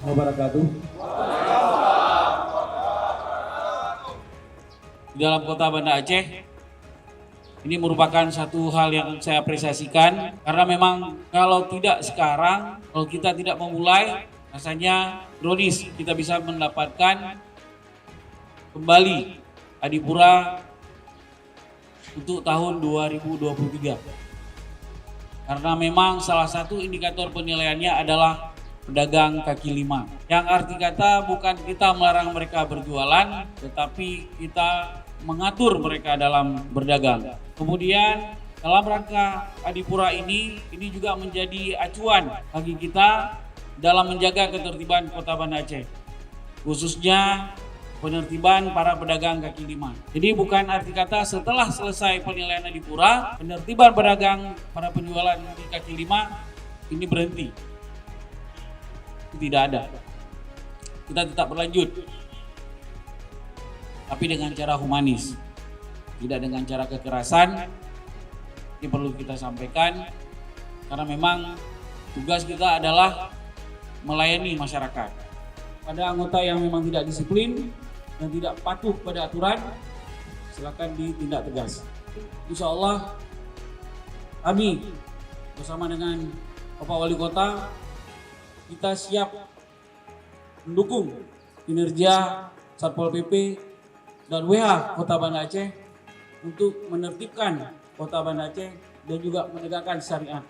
wabarakatuh. Di dalam kota Banda Aceh, ini merupakan satu hal yang saya apresiasikan karena memang kalau tidak sekarang, kalau kita tidak memulai, rasanya ironis kita bisa mendapatkan kembali Adipura untuk tahun 2023. Karena memang salah satu indikator penilaiannya adalah pedagang kaki lima. Yang arti kata bukan kita melarang mereka berjualan, tetapi kita mengatur mereka dalam berdagang. Kemudian dalam rangka Adipura ini juga menjadi acuan bagi kita dalam menjaga ketertiban Kota Banda Aceh, khususnya penertiban para pedagang kaki lima. Jadi bukan arti kata setelah selesai penilaian Adipura, penertiban pedagang para penjualan di kaki lima ini berhenti. Tidak ada. Kita tetap berlanjut, tapi dengan cara humanis, tidak dengan cara kekerasan. Ini perlu kita sampaikan karena memang tugas kita adalah melayani masyarakat. Pada anggota yang memang tidak disiplin dan tidak patuh pada aturan, silakan ditindak tegas. Insya Allah kami bersama dengan Bapak Wali Kota, kita siap mendukung kinerja Satpol PP dan WH Kota Banda Aceh untuk menertibkan Kota Banda Aceh dan juga menegakkan syariat.